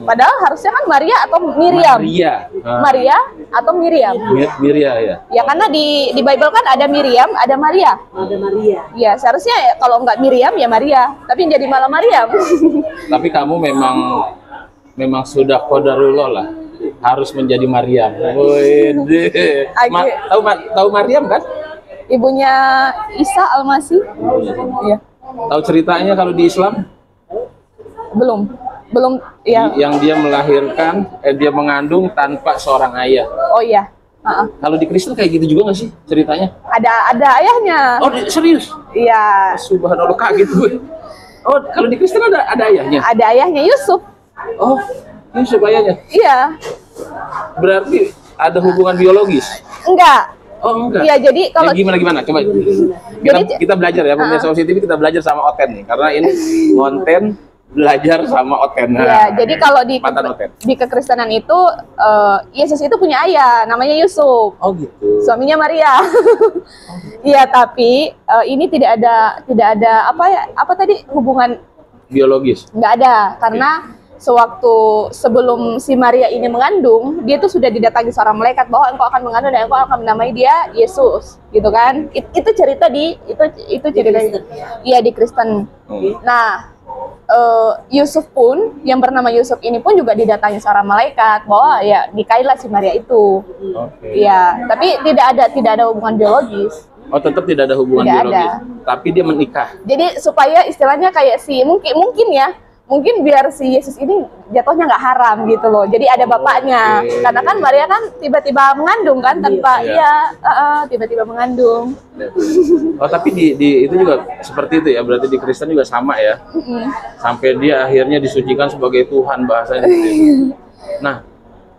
Padahal harusnya kan Maria atau Miriam. Maria atau Miriam. Miria ya. Ya karena di Bible kan ada Miriam, ada Maria. Ada Maria. Ya seharusnya kalau nggak Miriam ya Maria, tapi jadi malah Mariam. Tapi kamu memang sudah qadarullah lah, harus menjadi Maryam. Wede. Tahu Maryam kan? Ibunya Isa Al-Masih. Iya. Tahu ceritanya kalau di Islam? Belum ya. Yang dia melahirkan, dia mengandung tanpa seorang ayah. Oh iya. Kalau di Kristen kayak gitu juga nggak sih ceritanya? Ada ayahnya. Oh serius? Iya. Subhanallah, kaget gue. Oh kalau di Kristen ada ayahnya? Ada ayahnya, Yusuf. Oh Yusuf ayahnya? Iya. Berarti ada hubungan biologis? Enggak. Oh enggak. Iya, jadi kalau gimana? Coba kita belajar ya, pemirsa Osi TV, kita belajar sama Oten nih, karena ini konten belajar sama Oten. Iya, jadi kalau di kekristenan itu Yesus itu punya ayah, namanya Yusuf. Oh gitu. Suaminya Maria. Iya, tapi ini tidak ada apa tadi hubungan biologis. Nggak ada, karena sebelum si Maria ini mengandung, dia tuh sudah didatangi seorang malaikat bahwa engkau akan mengandung dan engkau akan menamai dia Yesus, gitu kan? Itu cerita itu cerita iya di Kristen. Nah, Yusuf pun yang bernama Yusuf ini pun juga didatangi seorang malaikat bahwa ya nikahilah si Maria itu. Iya, tapi tidak ada hubungan biologis. Oh, tetap tidak ada hubungan biologis. Tapi dia menikah. Jadi supaya istilahnya kayak mungkin biar si Yesus ini jatuhnya nggak haram gitu loh. Jadi ada bapaknya. Karena kan Maria kan tiba-tiba mengandung kan tanpa tiba-tiba mengandung. Oh tapi di itu juga seperti itu ya. Berarti di Kristen juga sama ya. Sampai dia akhirnya disucikan sebagai Tuhan bahasanya. Nah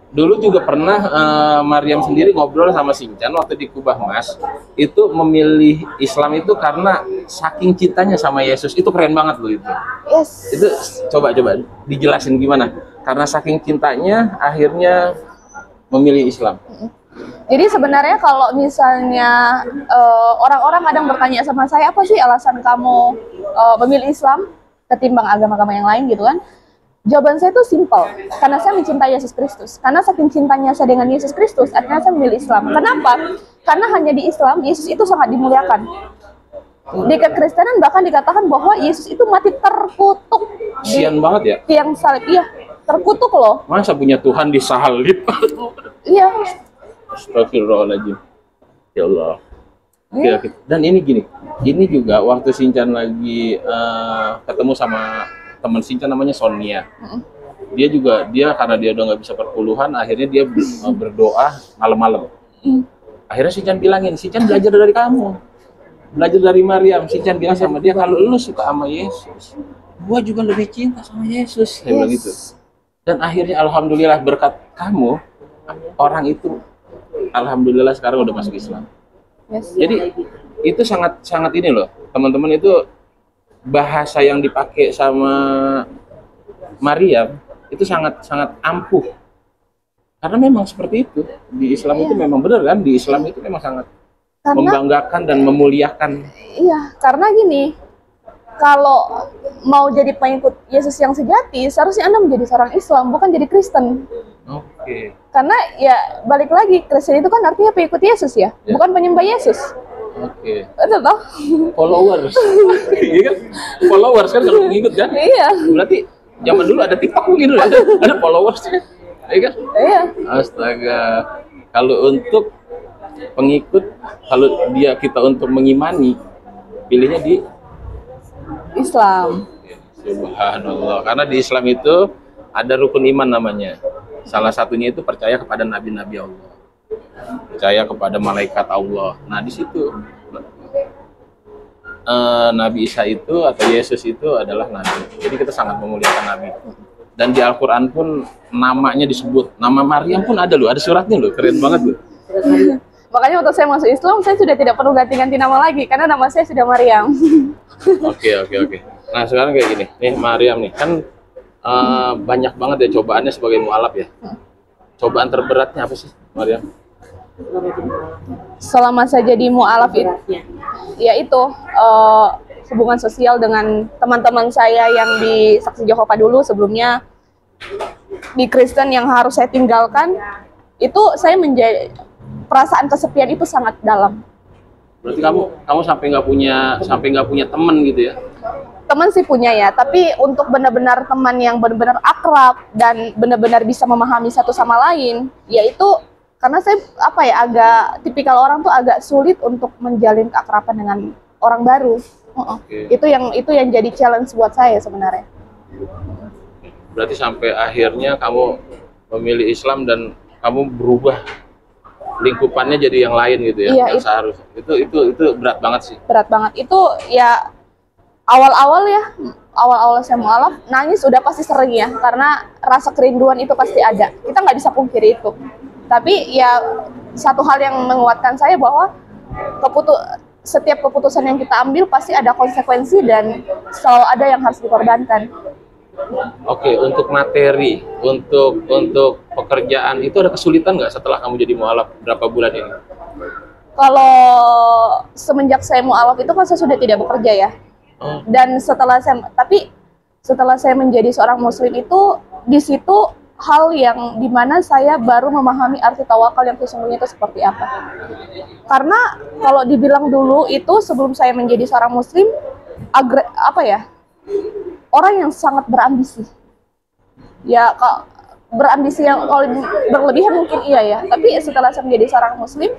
dulu juga pernah Maryam sendiri ngobrol sama Sinchan waktu di Kubah Mas, itu memilih Islam itu karena saking cintanya sama Yesus. Itu keren banget loh itu. Yes. Itu coba dijelasin gimana? Karena saking cintanya akhirnya memilih Islam. Jadi sebenarnya kalau misalnya orang-orang kadang bertanya sama saya, apa sih alasan kamu memilih Islam ketimbang agama-agama yang lain gitu kan? Jawaban saya itu simpel, karena saya mencintai Yesus Kristus. Karena saking cintanya saya dengan Yesus Kristus, akhirnya saya memilih Islam. Kenapa? Karena hanya di Islam, Yesus itu sangat dimuliakan. Di kekristenan bahkan dikatakan bahwa Yesus itu mati terkutuk. Kasian banget ya? Tiang salib, iya. Terkutuk loh. Masa punya Tuhan disalib? Iya. Astagfirullahaladzim. Ya Allah. Oke. Dan ini gini, ini juga waktu Sinchan lagi ketemu sama teman Sinchan namanya Sonia. Dia karena dia udah nggak bisa perpuluhan, akhirnya dia berdoa malam-malam. Akhirnya Sinchan bilangin, Sinchan belajar dari kamu, belajar dari Maryam. Sinchan bilang sama dia, kalau lu suka sama Yesus, gua juga lebih cinta sama Yesus. Saya bilang gitu. Dan akhirnya alhamdulillah berkat kamu, orang itu alhamdulillah sekarang udah masuk Islam. Jadi itu sangat ini loh, teman-teman, itu bahasa yang dipakai sama Maryam itu sangat ampuh, karena memang seperti itu di Islam. Itu memang benar kan, di Islam itu memang sangat membanggakan dan memuliakan. Iya, karena gini, kalau mau jadi pengikut Yesus yang sejati, seharusnya Anda menjadi seorang Islam, bukan jadi Kristen. Oke. Karena ya balik lagi, Kristen itu kan artinya pengikut Yesus ya, bukan penyembah Yesus. Oke. Betul toh? Followers. Iya kan? Followers kan kalau pengikut kan? Iya. Berarti zaman dulu ada TikTok gitu, ada followers. Iya kan? Iya. Astaga. Kalau untuk pengikut, kalau kita untuk mengimani, pilihnya di Islam. Subhanallah. Karena di Islam itu ada rukun iman namanya. Salah satunya itu percaya kepada nabi-nabi Allah, percaya kepada malaikat Allah. Nah di situ Nabi Isa itu atau Yesus itu adalah nabi. Jadi kita sangat memuliakan nabi. Dan di Al-Quran pun namanya disebut. Nama Maryam pun ada loh, ada suratnya loh, keren banget loh. Makanya waktu saya masuk Islam, saya sudah tidak perlu ganti-ganti nama lagi, karena nama saya sudah Maryam. Oke. Nah sekarang kayak gini, nih Maryam nih kan banyak banget ya cobaannya sebagai mualaf ya. Cobaan terberatnya apa sih Maryam? Selama saya jadi mualaf itu, yaitu hubungan sosial dengan teman-teman saya yang di Saksi Jehovah dulu sebelumnya. di Kristen yang harus saya tinggalkan, itu saya menjadi perasaan kesepian itu sangat dalam. Berarti kamu sampai nggak punya teman gitu ya? Teman sih punya ya, tapi untuk benar-benar teman yang benar-benar akrab dan benar-benar bisa memahami satu sama lain, yaitu karena saya agak tipikal orang tuh agak sulit untuk menjalin keakraban dengan orang baru. Okay. Itu yang jadi challenge buat saya sebenarnya. Berarti sampai akhirnya kamu memilih Islam dan kamu berubah lingkupannya jadi yang lain gitu ya? Iya, yang seharusnya. Itu berat banget sih. Berat banget. Itu ya awal-awal saya mualaf, nangis udah pasti sering ya, karena rasa kerinduan itu pasti ada. Kita nggak bisa pungkiri itu. Tapi ya satu hal yang menguatkan saya bahwa setiap keputusan yang kita ambil pasti ada konsekuensi dan selalu ada yang harus dikorbankan. Oke, untuk materi, untuk pekerjaan itu ada kesulitan nggak setelah kamu jadi mualaf berapa bulan ini? Kalau semenjak saya mualaf itu kan saya sudah tidak bekerja ya. Dan setelah saya menjadi seorang muslim itu, di situ hal yang dimana saya baru memahami arti tawakal yang sesungguhnya itu seperti apa. Karena kalau dibilang dulu itu sebelum saya menjadi seorang muslim, orang yang sangat berambisi. Ya, kalau berambisi yang berlebihan mungkin iya ya. Tapi setelah saya menjadi seorang muslim,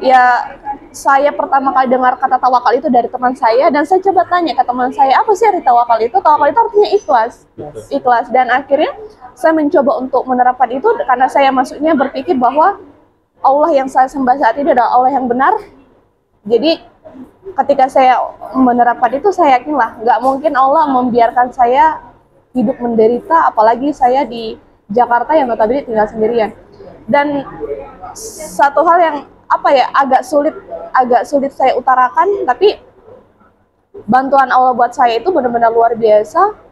ya saya pertama kali dengar kata tawakal itu dari teman saya, dan saya coba tanya ke teman saya, apa sih arti tawakal itu? Tawakal itu artinya ikhlas. Ikhlas. Dan akhirnya saya mencoba untuk menerapkan itu karena saya maksudnya berpikir bahwa Allah yang saya sembah saat ini adalah Allah yang benar. Jadi ketika saya menerapkan itu, saya yakinlah nggak mungkin Allah membiarkan saya hidup menderita, apalagi saya di Jakarta yang notabene tinggal sendirian. Dan satu hal yang agak sulit saya utarakan, tapi bantuan Allah buat saya itu benar-benar luar biasa.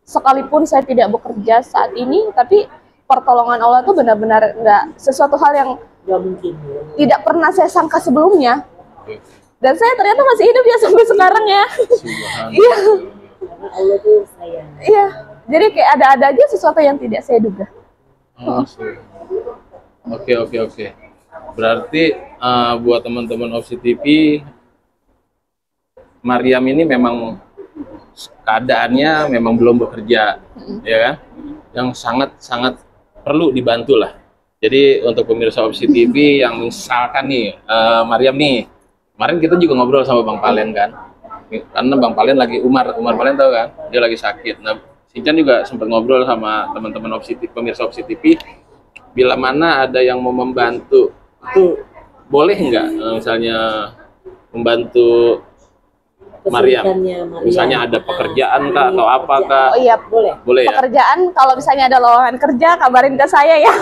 Sekalipun saya tidak bekerja saat ini, tapi pertolongan Allah itu benar-benar sesuatu hal yang tidak pernah saya sangka sebelumnya. Dan saya ternyata masih hidup ya sampai sekarang ya. Iya. Allah tuh sayang. Iya. Jadi kayak ada aja sesuatu yang tidak saya duga. Oke. Berarti buat teman-teman Opsi TV, Maryam ini memang keadaannya memang belum bekerja, ya kan? Yang sangat perlu dibantu lah. Jadi untuk pemirsa Opsi TV yang misalkan nih, Maryam nih, kemarin kita juga ngobrol sama Bang Palen kan, karena Bang Palen lagi Umar Palen tahu kan, dia lagi sakit. Nah, Sinchan juga sempat ngobrol sama teman-teman Opsi TV, pemirsa Opsi TV, bila mana ada yang mau membantu, itu boleh nggak misalnya membantu Maryam? Misalnya ada pekerjaan kah atau apa kah? Oh iya, boleh ya? Pekerjaan kalau misalnya ada lowongan kerja, kabarin ke saya ya.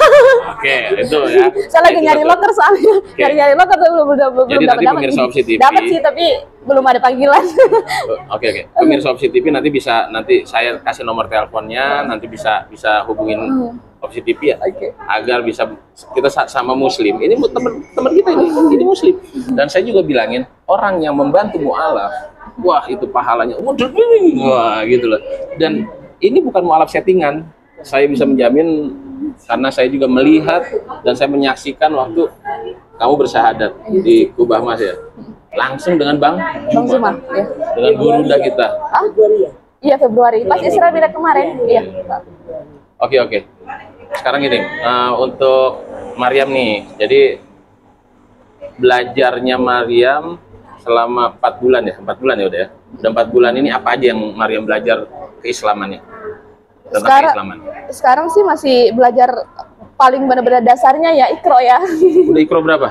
Oke, itu ya. Saya lagi nyari loker soalnya. Nyari loker tapi belum Jadi nanti pemirsa Opsi TV dapat sih, tapi belum ada panggilan. Oke. Pemirsa Opsi TV nanti saya kasih nomor teleponnya, nanti bisa hubungin Opsi TV ya, agar bisa kita sama muslim. Ini teman kita ini muslim. Dan saya juga bilangin, orang yang membantu mualaf, wah itu pahalanya, wah gitu loh. Dan ini bukan mualaf settingan. Saya bisa menjamin karena saya juga melihat dan saya menyaksikan waktu kamu bersyahadat di Kubah Mas ya. Langsung dengan Bang Zuma ya. Dengan Burunda kita. Iya, Februari. Pas Isra Mi'raj kemarin. Iya. Oke. Sekarang gini, untuk Maryam nih, jadi belajarnya Maryam selama 4 bulan ya, 4 bulan ya udah ya. Udah 4 bulan ini apa aja yang Maryam belajar keislamannya? Sekarang sih masih belajar paling benar-benar dasarnya ya Iqra ya. Udah Iqra berapa?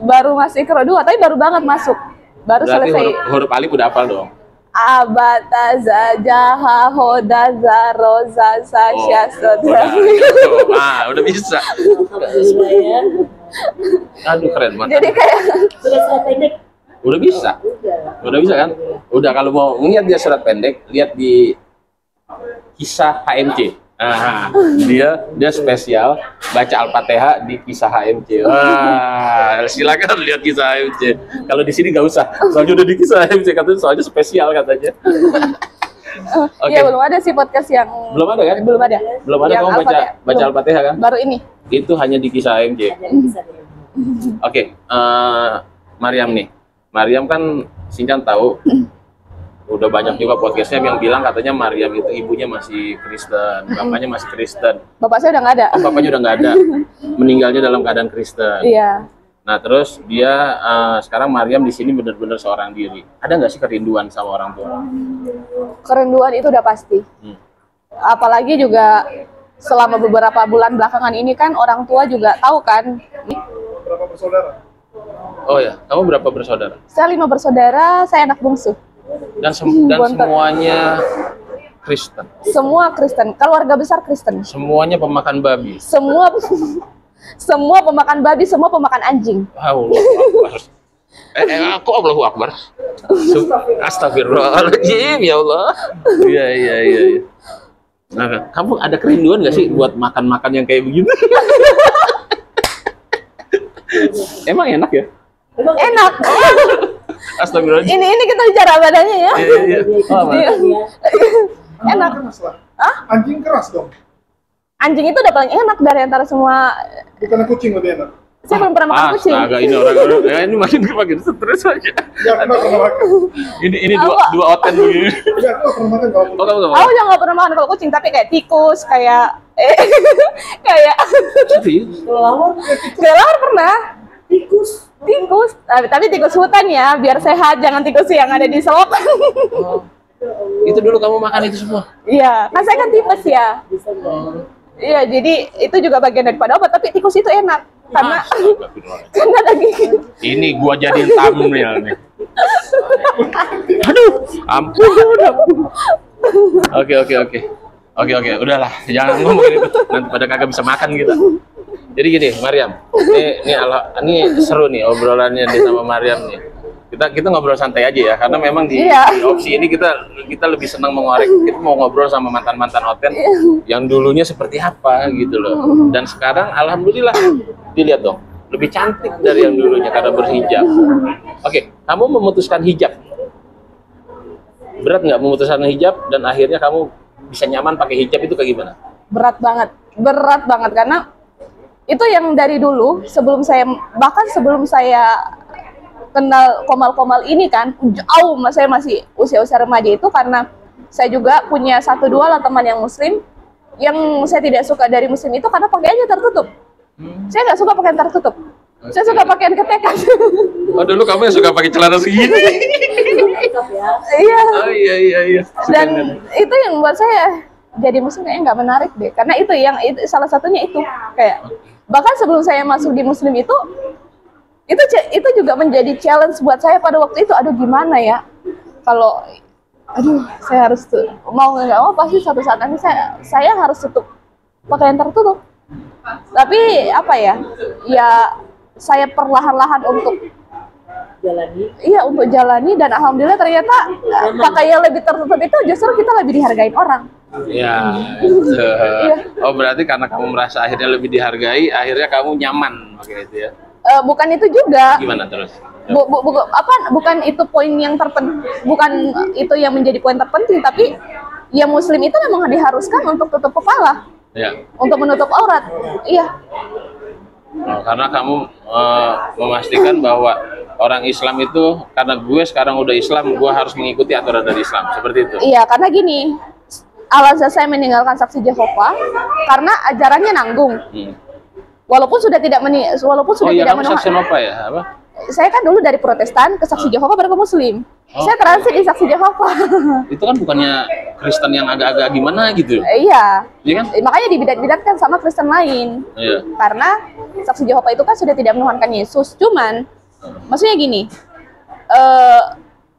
Baru masih Iqra 2, tapi baru banget masuk. Baru berarti selesai. huruf alif udah hafal dong? Abata jaha hoda roza sasya sodra. Udah bisa. Aduh keren banget. Jadi kayak udah bisa kan? Udah, kalau mau ngeliat dia surat pendek, lihat di kisah HMC. Dia spesial baca Al-Fatihah di kisah HMC. Silakan lihat kisah HMC. Kalau di sini nggak usah, soalnya udah di kisah HMC, katanya soalnya spesial katanya. Oke. Iya, belum ada sih podcast yang Belum ada kan? belum ada. Belum ada Yang kamu baca Al-Fatihah. baca Belum. Al-Fatihah kan? Baru ini. Itu hanya di kisah AMJ. Ada yang bisa dengan Oke, Mariam nih. Mariam kan Sincan tahu udah banyak juga podcastnya yang bilang katanya Mariam itu ibunya masih Kristen, bapaknya masih Kristen. Bapak saya udah nggak ada. Bapaknya udah nggak ada, meninggalnya dalam keadaan Kristen. Iya. Nah terus dia sekarang Mariam di sini benar-benar seorang diri. Ada nggak sih kerinduan sama orang tua? Kerinduan itu udah pasti. Apalagi juga selama beberapa bulan belakangan ini kan orang tua juga tahu kan. Berapa bersaudara? Oh ya, kamu berapa bersaudara? Saya 5 bersaudara, saya anak bungsu. Dan Bontot. semuanya Kristen. Semua Kristen, keluarga besar Kristen. Semuanya pemakan babi. Semua semua pemakan babi, semua pemakan anjing. Allahu Akbar. Aku Allahu Akbar. Astagfirullahaladzim, ya Allah. Iya, iya, iya. Nah, kamu ada kerinduan nggak sih buat makan-makan yang kayak begitu? Emang enak ya? Enak. Astagfirullahaladzim. Ini kita bicara badannya ya. Iya, iya. Oh, Iya. Anjing Enak. keras lah. Anjing keras dong. Anjing itu udah paling enak dari antara semua. Bukan kucing lebih enak. Saya belum pernah makan kucing. Astaga, ini orang-orang ya, ini makin stres aja. Ya, aku nggak pernah makan. Ini dua oten begini. Ya, aku nggak pernah makan kalau Oh, kamu nggak Aku mau? juga nggak pernah makan kalau kucing, tapi kayak tikus, kayak kayak Gitu ya? kelelawar, kelelawar pernah. tikus. Tikus, tapi tikus hutan ya, biar sehat, jangan tikus yang ada di selokan. Itu dulu kamu makan itu semua? Iya, kan saya kan tipes ya. Bisa nggak? Iya, jadi itu juga bagian daripada obat, tapi tikus itu enak karena Astagfirullahaladzim. karena daging. Ini gua jadiin thumbnail nih. Aduh, ampun. Oke, udahlah, jangan ngomongin itu. Nanti pada kagak bisa makan kita. Jadi gini, Mariam, ini seru nih obrolannya nih sama Mariam nih. Kita ngobrol santai aja ya, karena memang di opsi ini kita lebih senang mengorek. Kita mau ngobrol sama mantan-mantan hotel yang dulunya seperti apa gitu loh. Dan sekarang alhamdulillah dilihat dong, lebih cantik dari yang dulunya karena berhijab. Oke, kamu memutuskan hijab. Berat nggak memutuskan hijab dan akhirnya kamu bisa nyaman pakai hijab itu kayak gimana? Berat banget karena itu yang dari dulu bahkan sebelum saya kenal komal-komal ini kan jauh, saya masih usia-usia remaja itu, karena saya juga punya 1-2 lah teman yang muslim. Yang saya tidak suka dari muslim itu karena pakaiannya tertutup. Saya nggak suka pakaian tertutup. Saya suka pakaian ketekan. Oh, dulu kamu yang suka pakai celana segini. Tetap ya. Iya. Oh iya. Dan itu yang buat saya jadi muslim kayaknya nggak menarik deh, karena itu salah satunya itu kayak bahkan sebelum saya masuk di muslim itu juga menjadi challenge buat saya pada waktu itu. Aduh, gimana ya kalau saya harus mau nggak mau pasti suatu saat nanti saya harus tutup pakaian tertutup. Tapi apa ya saya perlahan-lahan untuk jalani dan alhamdulillah ternyata pakaian lebih tertutup itu justru kita lebih dihargain orang. Ya, oh berarti karena kamu merasa akhirnya lebih dihargai, akhirnya kamu nyaman pakai itu ya? Bukan itu juga. Gimana terus? Bukan itu poin yang bukan itu yang menjadi poin terpenting, tapi ya muslim itu memang diharuskan untuk tutup kepala, Ya. untuk menutup aurat. Iya. Oh, karena kamu memastikan bahwa orang Islam itu karena gue sekarang udah Islam, gue harus mengikuti aturan dari Islam, seperti itu. Iya, karena gini, alasan saya meninggalkan saksi Jehovah karena ajarannya nanggung. Walaupun sudah tidak kamu menuhan. saksi apa ya? Apa? Saya kan dulu dari Protestan ke saksi Jehovah baru ke Muslim. Saya transit di saksi Jehovah. Itu kan bukannya Kristen yang agak-agak gimana gitu? Iya. Iya kan? Makanya dibidat-bidatkan sama Kristen lain. Iya. Karena saksi Jehovah itu kan sudah tidak menuhankan Yesus. Cuman, maksudnya gini,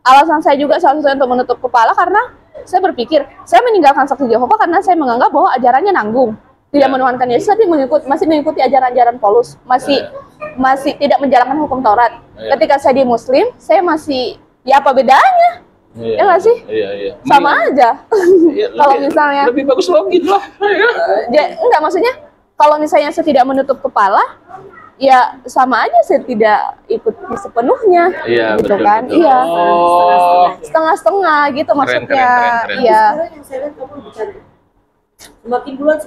alasan saya juga salah satunya untuk menutup kepala karena saya berpikir, saya meninggalkan saksi Jehovah karena saya menganggap bahwa ajarannya nanggung. Tidak menuhankan Yesus, tapi masih mengikuti ajaran-ajaran Paulus. Masih tidak menjalankan hukum Taurat. Ketika saya di Muslim, saya masih, ya apa bedanya? Iya. Ya nggak sih? Iya. Sama aja. Iya, Kalau misalnya lebih bagus login lah. enggak, maksudnya kalau misalnya saya tidak menutup kepala, ya sama aja saya tidak ikut sepenuhnya, Iya, gitu betul, kan? betul. Iya, Oh, setengah-setengah gitu Keren, maksudnya. keren, keren. Iya. Sekarang yang saya lihat kamu lebih cantik. Semakin bulan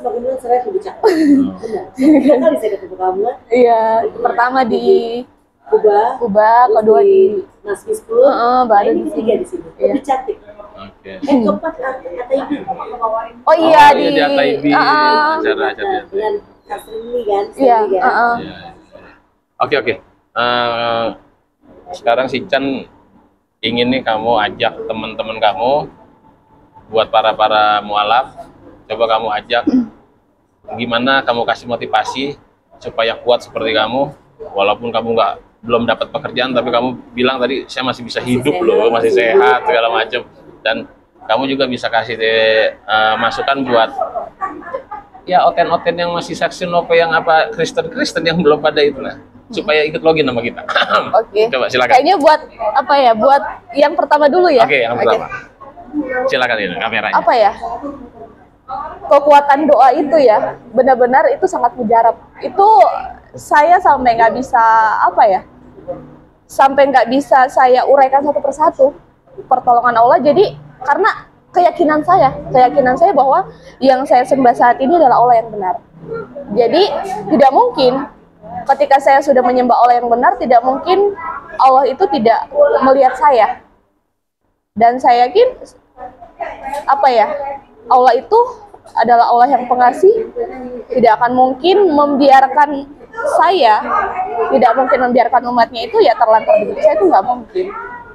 saya lihat lebih cantik. Benar. Tiga kali saya ketemu kamu kan. Iya, pertama di Kuba, kedua di Nasmi School, baru ini di ketiga sini. di sini. Iya. Lebih cantik. oke. Keempat kata ibu. Oh iya di di ATIB, acara-acara. Dengan Kasrini kan. Iya, Sri kan? Iya. Oke, oke. Sekarang si Chan ingin nih kamu ajak teman-teman kamu buat para mualaf, coba kamu ajak gimana kamu kasih motivasi supaya kuat seperti kamu, walaupun kamu belum dapat pekerjaan, tapi kamu bilang tadi saya masih bisa hidup loh, masih sehat segala macam, dan kamu juga bisa kasih masukan buat ya oten-oten yang masih Saksi Nopo yang apa Kristen yang belum pada itu nah, supaya ikut login sama kita. Oke. Coba silakan. Kayaknya buat apa ya? Buat yang pertama dulu ya. Oke, yang pertama. Silakan ini kameranya. Apa ya? Kekuatan doa itu ya, benar-benar itu sangat mujarab. Itu saya sampai nggak bisa apa ya? Sampai nggak bisa saya uraikan satu persatu pertolongan Allah. Jadi karena keyakinan saya bahwa yang saya sembah saat ini adalah Allah yang benar. Jadi tidak mungkin ketika saya sudah menyembah Allah yang benar, tidak mungkin Allah itu tidak melihat saya. Dan saya yakin apa ya, Allah itu adalah Allah yang pengasih, tidak akan mungkin membiarkan saya, tidak mungkin membiarkan umatnya itu ya terlantar begitu. Saya itu nggak mungkin.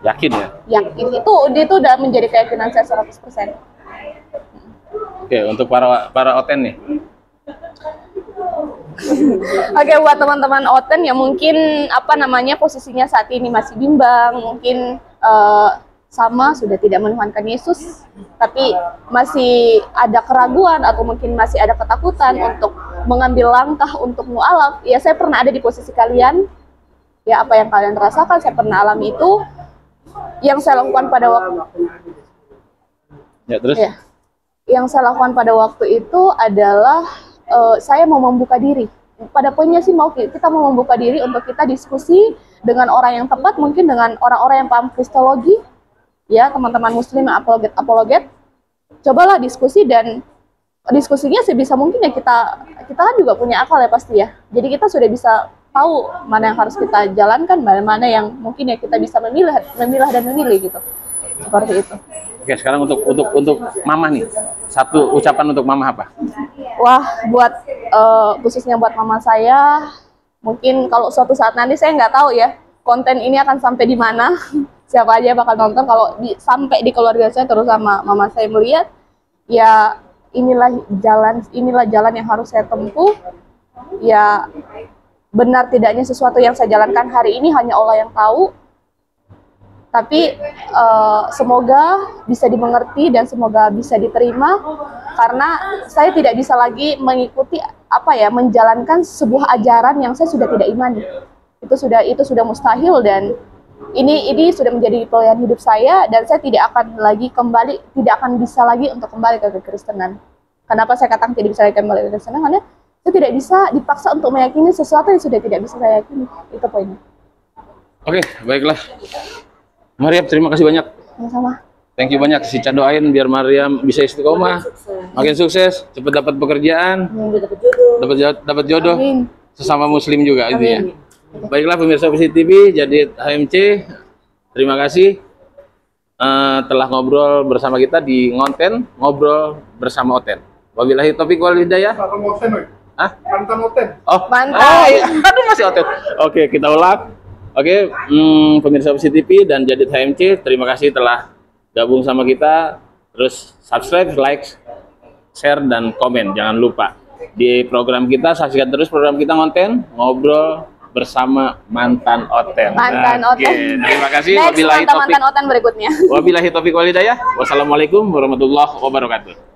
Yakin ya? Yakin, itu udah menjadi keyakinan saya 100%. Oke, untuk para oten nih. Oke, buat teman-teman Oten yang mungkin apa namanya posisinya saat ini masih bimbang, mungkin sama sudah tidak menuhankan Yesus, tapi masih ada keraguan atau mungkin masih ada ketakutan untuk mengambil langkah untuk mu'alaf. Ya, saya pernah ada di posisi kalian. Ya, apa yang kalian rasakan, saya pernah alami itu. Yang saya lakukan pada waktu Ya, terus? ya, yang saya lakukan pada waktu itu adalah saya mau membuka diri. Pada poinnya sih kita mau membuka diri untuk kita diskusi dengan orang yang tepat, mungkin dengan orang-orang yang paham kristologi, ya teman-teman muslim yang apologet. Cobalah diskusi, dan diskusinya sebisa mungkin ya kita kan juga punya akal ya pasti ya. Jadi kita sudah bisa tahu mana yang harus kita jalankan, mana yang mungkin ya kita bisa memilah dan memilih gitu. Seperti itu. Oke, sekarang untuk Mama nih. Satu ucapan untuk Mama apa? Wah, buat khususnya buat mama saya, mungkin kalau suatu saat nanti saya nggak tahu ya konten ini akan sampai di mana, siapa aja bakal nonton. Kalau sampai di keluarga saya terutama mama saya melihat, ya inilah jalan yang harus saya tempuh. Ya benar tidaknya sesuatu yang saya jalankan hari ini hanya Allah yang tahu. Tapi semoga bisa dimengerti dan semoga bisa diterima, karena saya tidak bisa lagi mengikuti menjalankan sebuah ajaran yang saya sudah tidak imani. Itu sudah mustahil, dan ini sudah menjadi pilihan hidup saya, dan saya tidak akan bisa lagi untuk kembali ke kekristenan. Kenapa saya katakan tidak bisa lagi kembali ke kekristenan? Karena saya tidak bisa dipaksa untuk meyakini sesuatu yang sudah tidak bisa saya yakini. Itu poinnya. Oke, baiklah. Mariam, terima kasih banyak. Sama-sama. Thank you banyak. Si Chan doain biar Mariam bisa istiqomah, makin sukses, cepat dapat pekerjaan, dapat jodoh, Amin. sesama muslim juga intinya. Baiklah pemirsa Visit TV, jadi HMC, terima kasih telah ngobrol bersama kita di Ngonten, ngobrol bersama Oten. Wabillahi taufiq wal hidayah. Mantan Oten, woy. Hah? Mantan Oten. Oh, Mantan. iya. Aduh, masih Oten. Oke, kita ulang. Oke, pemirsa Visit TV dan Jadid HMC, terima kasih telah gabung sama kita. Terus subscribe, like, share, dan komen. Jangan lupa. Di program kita, saksikan terus program kita Ngonten, ngobrol bersama mantan Oten. Mantan Oke, Oten. terima kasih. Next, Wabillahi taufiq. mantan Oten berikutnya. Wabillahi taufiq walhidayah. Wassalamualaikum warahmatullahi wabarakatuh.